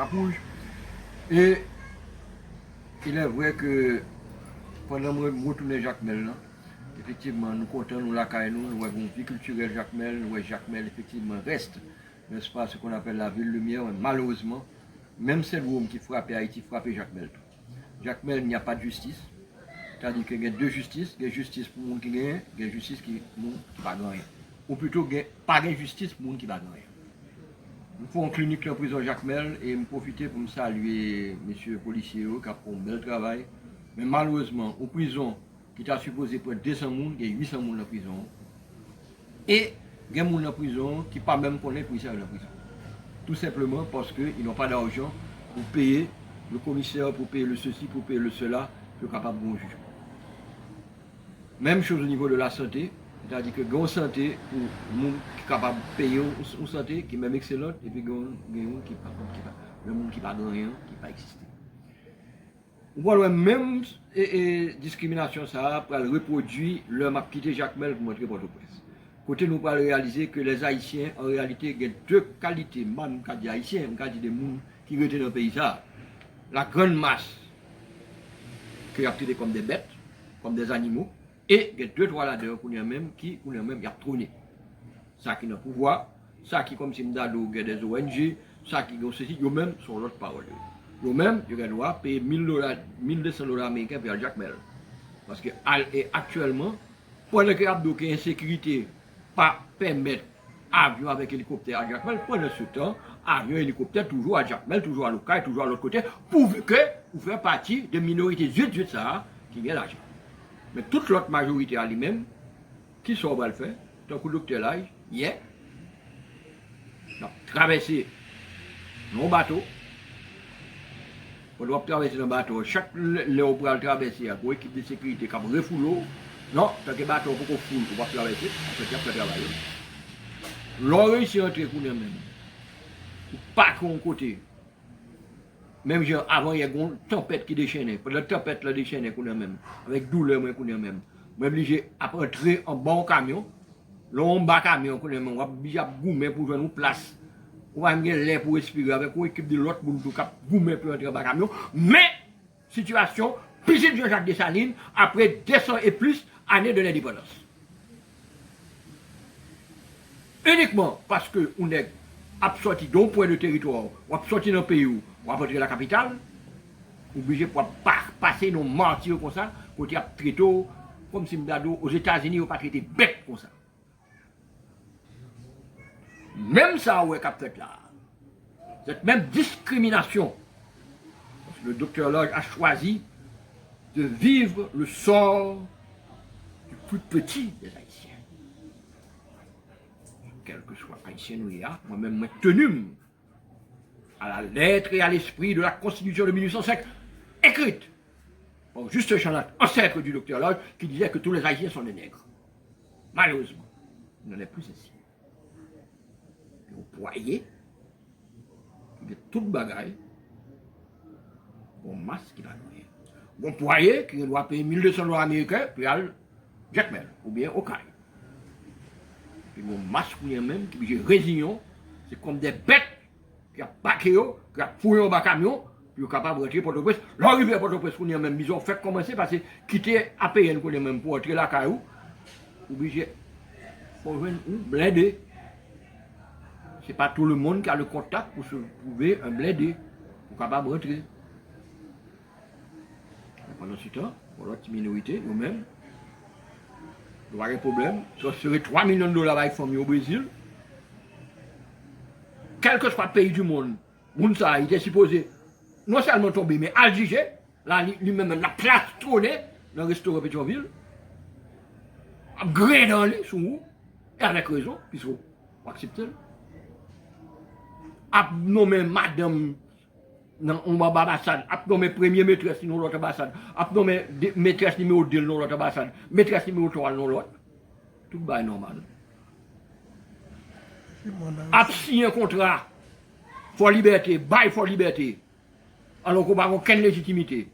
Cap-Rouge. Et il est vrai que pendant que je retourne Jacques Mel, effectivement, nous comptons, nous la nous avons une vie culturelle Jacques Mel, nous Jacques Mel, effectivement, reste, n'est-ce pas, ce qu'on appelle la ville lumière, malheureusement, même celle qui frappait Haïti, frappait Jacques Mel. Jacques Mel, il n'y a pas de justice. C'est-à-dire qu'il y a deux justices. Il y a justice pour les gens qui gagnent, il y a justice qui ne pas gagner. Ou plutôt, il n'y a pas de justice pour les gens qui ne pas gagner. Nous faisons une clinique en prison Jacques Mel et je profite pour me saluer messieurs policiers qui ont fait un bel travail. Mais malheureusement, en prison, qui t'a supposé pour 200 personnes, il y a 800 personnes en prison. Et il y a des gens en prison qui ne pas même connaître pour ça dans la prison. Tout simplement parce qu'ils n'ont pas d'argent pour payer le commissaire, pour payer le ceci, pour payer le cela, pour capable de bon jugement. Même chose au niveau de la santé, c'est-à-dire que une santé pour les gens qui sont capables de payer une santé qui est même excellente, et puis il y a des gens qui ne pas rien, qui ne pas exister. Voilà, même discrimination, ça pour reproduire le map quitté Jacques Mel pour montrer Port-au-Prince. Côté nous pour réaliser que les Haïtiens, en réalité, il y a deux qualités, même quand des Haïtiens, quand des gens qui étaient dans le pays, la grande masse qui a traité comme des bêtes, comme des animaux, et il y a deux, trois là-dedans qui ont trôné. Ça qui n'a pas pouvoir, ça qui comme si nous avons des ONG, ça qui ont ceci, eux-mêmes sont l'autre parole. Eux-mêmes, ils doivent payer $1,200 américains pour Jacques Mel. Parce que actuellement, pendant que Abdou qui insécurité, pas permettre avion avec hélicoptère à Jacques Mel, pendant ce temps, avion hélicoptère toujours à Jacques Mel, toujours à l'Ocaille, toujours à l'autre côté, pourvu que vous faites partie des minorités de ça qui gagnent l'argent. Mais toute l'autre majorité à lui-même, qui sont va le faire, tant que le docteur Lage, hier, traverser nos bateaux, on doit traverser dans le bateau, chaque léopard traverser pour l'équipe de sécurité qui a refoulé l'eau, non, tant que le bateau pour qu'on foule, on va traverser, on peut faire travailler. L'on réussit à entrer pour nous-mêmes, pas qu'on côté. Même avant, il y a une tempête qui déchaînait. La tempête la déchaînait qu'on a même. Avec douleur, moi qu'on a même. Je suis obligé à entrer en bon camion. Là, on bas camion qu'on a même. On va obligé à goumer pour jouer une place. On va mettre l'air pour respirer avec une équipe de l'autre pour nous goumer pour entrer en bas camion. Mais, situation, piscine Jean-Jacques Dessalines, après 200 et plus années de l'indépendance. Uniquement parce qu'on est sorti d'un point de territoire, on est sorti d'un pays où on va rentrer la capitale, obligé pour passer nos martyrs comme ça, côté à traité comme si aux États-Unis, on pas traité bête comme ça. Même ça, on est fait là. Cette même discrimination, parce que le docteur Lodge a choisi de vivre le sort du plus petit des Haïtiens. Quel que soit Haïtien ou moi-même, je tenu à la lettre et à l'esprit de la Constitution de 1805, écrite par Juste Chanat, ancêtre du docteur Lodge, qui disait que tous les Haïtiens sont des nègres. Malheureusement, il n'en est plus ainsi. Et au poirier, il y a toute bagaille, bon masque qui va gagner. Bon poirier qui doit payer $1,200 américains, puis al Jacques Mel, ou bien au Caille. Puis mon masque même, qui est résilient, c'est comme des bêtes qui a paqué, qui a fouillé au bas camion, puis capable de rentrer Port-au-Prince. L'arrivée à Port-au-Prince, qu'on y a même, ils ont fait commencer parce que quitter APN qu'on y a même pour entrer la caillou, obligé, faut jouer un blindé. Ce n'est pas tout le monde qui a le contact pour se trouver un blindé, pour capable de rentrer. Pendant ce temps, pour l'autre minorité, nous-mêmes, il y a un problème, ça serait $3 millions avec famille au Brésil. Quel que soit le pays du monde, Mounsa, il était supposé non seulement tomber, mais Alger, là, lui-même, la place tournée dans le restaurant Pétionville, a gré dans les sous et avec raison, puisqu'on accepte. A nommé madame dans l'ambassade, a nommé premier maîtresse dans l'autre ambassade, a nommé maîtresse numéro 2 dans l'autre ambassade, maîtresse numéro 3 dans l'autre. Tout est normal. A signé un contrat pour liberté, bail pour liberté, alors qu'on n'a aucune légitimité.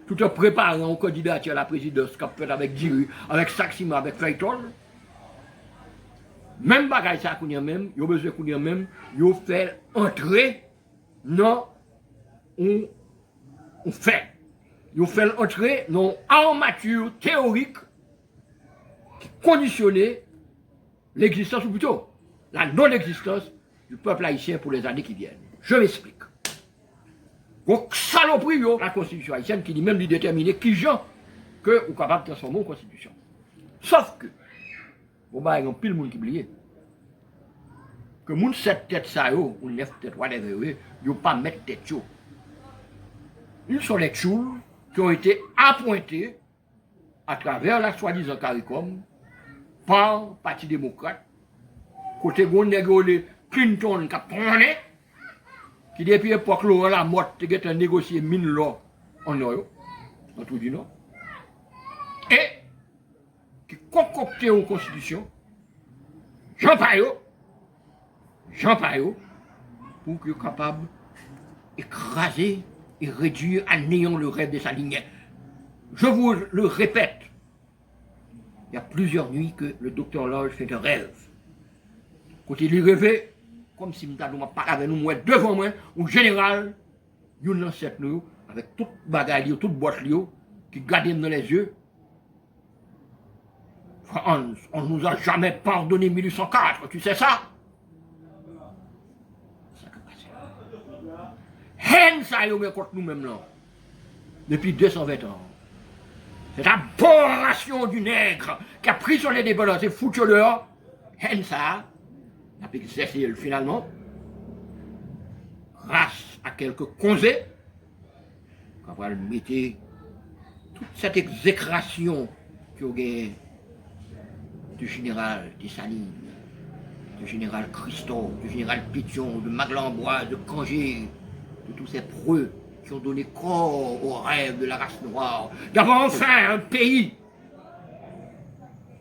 Tout en préparant un candidature à la présidence qu'a fait avec Diri, avec Saxima, avec Faytol. Même bagaille ça qu'on y a même, il y a besoin qu'on y a même, il fait entrer non, on fait. Ils fait entrer dans une armature théorique qui conditionnait l'existence, ou plutôt la non-existence du peuple haïtien pour les années qui viennent. Je m'explique. Donc, saloperie, la constitution haïtienne qui dit même de déterminer qui gens que vous capable de transformer en constitution. Sauf que, bon, bah, il y a un pile de monde qui oublie. Que moun 7 têtes ça ou 9 têtes, whatever, ils ne pas mettre tête yo. Ils sont les tchouls qui ont été appointés à travers la soi-disant CARICOM par le Parti démocrate, côté gon négocié Clinton qui a prôné, qui depuis l'époque Laurent Lamotte qui a négocié mine l'or en Oyo, dans tout du Nord, et qui concocté une constitution, Jean Payot, pour qu'il soit capable d'écraser et réduire à néant le rêve de sa lignée. Je vous le répète, il y a plusieurs nuits que le docteur Lodge fait un rêve. Quand il y rêvait, comme si nous n'avons pas avec nous, moi, devant moi, un général, une ancêtre nous, avec toute bagaille, toute boîte qui gardait dans les yeux. France, on ne nous a jamais pardonné 1804, tu sais ça? Haine ça y est contre nous-mêmes là. Depuis 220 ans. Cette aberration du nègre qui a pris sur les débats, c'est foutu dehors. Haine ça, a pu exercer finalement, grâce à quelques congés, qu'on va mettre toute cette exécration qui a gagné du général Dessalines, du général Christophe, du général Pétion, de Maglamboise, de Cangé, de tous ces preux qui ont donné corps au rêve de la race noire, d'avoir enfin un pays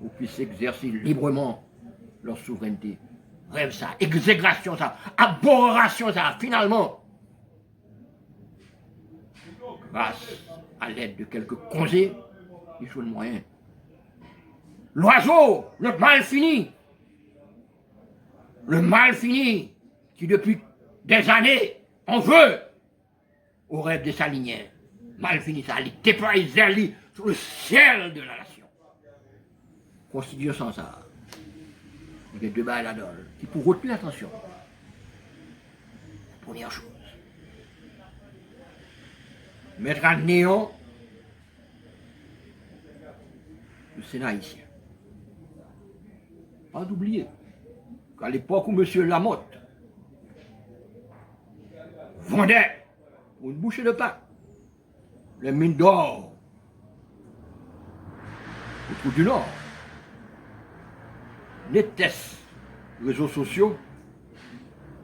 où puissent exercer librement leur souveraineté. Rêve ça, exégration ça, abhorration ça, finalement, grâce à l'aide de quelques congés, ils jouent le moyen. L'oiseau, le mal fini, qui depuis des années on veut au rêve de sa lignée. Mal fini, ça allait déployer Zerli sur le ciel de la nation. Constitution sans ça. Il y a deux balles là-dedans qui pour retenir l'attention. Première chose. Mettre à néant le Sénat haïtien. Pas d'oublier qu'à l'époque où M. Lamotte vendait pour une bouchée de pain les mines d'or au trou du Nord, n'était-ce réseaux sociaux,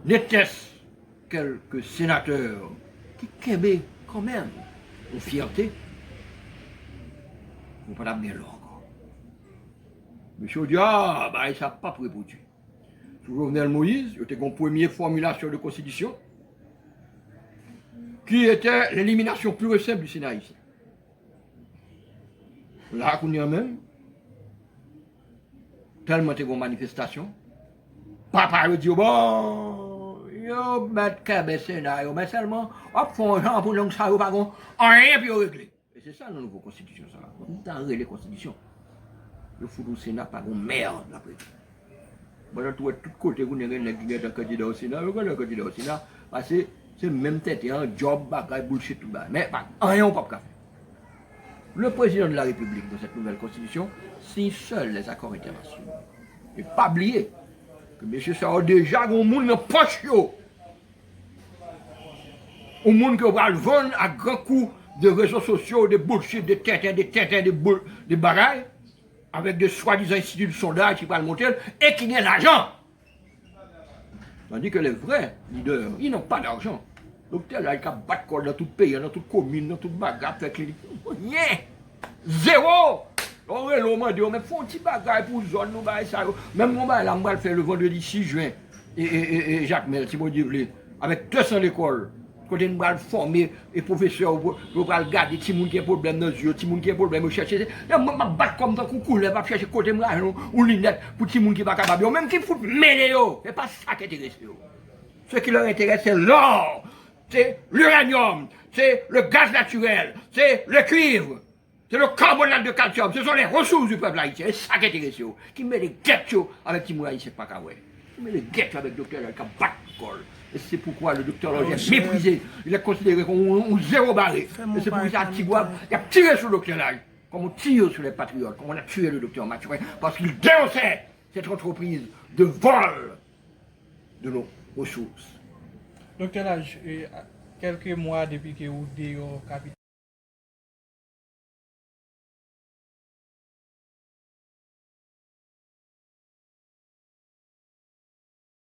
n'était-ce quelques sénateurs qui québaient quand même une fierté, on ne peut pas bien là encore. Monsieur dit, ah, bah, il ne pas prépotu. Sous Jovenel Moïse, il y a une première formulation de constitution qui était l'élimination pure et simple du Sénat ici. Là, qu'on y a même, tellement de manifestations, papa dit, bon, yo, mettre qu'un Sénat, mais seulement, hop, font un genre pour nous, ça, pas rien puis régler. Et c'est ça la nouvelle constitution, ça. On a réglé la constitution. Le fout au Sénat, pas une merde, après. Bon, là, tout côté, vous n'avez pas un candidat au Sénat, vous avez un candidat au Sénat, parce que c'est même tête, un job, bagaille, bullshit, tout bas. Mais rien, pas de café. Le président de la République, dans cette nouvelle constitution, signe seul les accords internationaux. Et pas oublier que M. Sao déjà, au monde dans poche, au monde qui va le vendre à grands coups de réseaux sociaux, de bullshit, de tintins, de bagailles, avec de soi-disant instituts de sondage qui va le monter, et qui gagnent l'argent. Tandis que les vrais leaders, ils n'ont pas d'argent. Donc, tel là, il a battre col dans tout pays, dans toute commune, dans toute bagarre, fait que rien. Zéro. On va le dire, mais faut un petit bagage pour zone, nous, ça. Même moi, là, on va le faire le vendredi 6 juin. Et Jacques Mel, si vous dites, avec 200 écoles. Quand on va former les professeurs, on va regarder si moun qui a problème dans les yeux, si moun qui a problème, on cherche. On va battre comme ça, on va chercher côté moi, ou lunette, pour si moun qui va capable. Même qui fout mêler, c'est pas ça qui intéresse. Ce qui leur intéresse, c'est l'or. c'est l'uranium, c'est le gaz naturel, c'est le cuivre, c'est le carbonate de calcium. Ce sont les ressources du peuple haïtien. Et ça qui intéresse, qui met les guettes avec Timou haïtien, pas qu'à ouais. Qui met les guettes avec le docteur qui bat le col. Et c'est pourquoi le docteur Lodge est méprisé. Il est considéré comme un zéro barré. Et c'est pour ça que Tigouab a tiré sur le docteur Lodge, comme on tire sur les patriotes, comme on a tué le docteur Mathurin, parce qu'il dénonçait cette entreprise de vol de nos ressources. Docteur Lodge, quelques mois depuis que vous êtes au capitaine.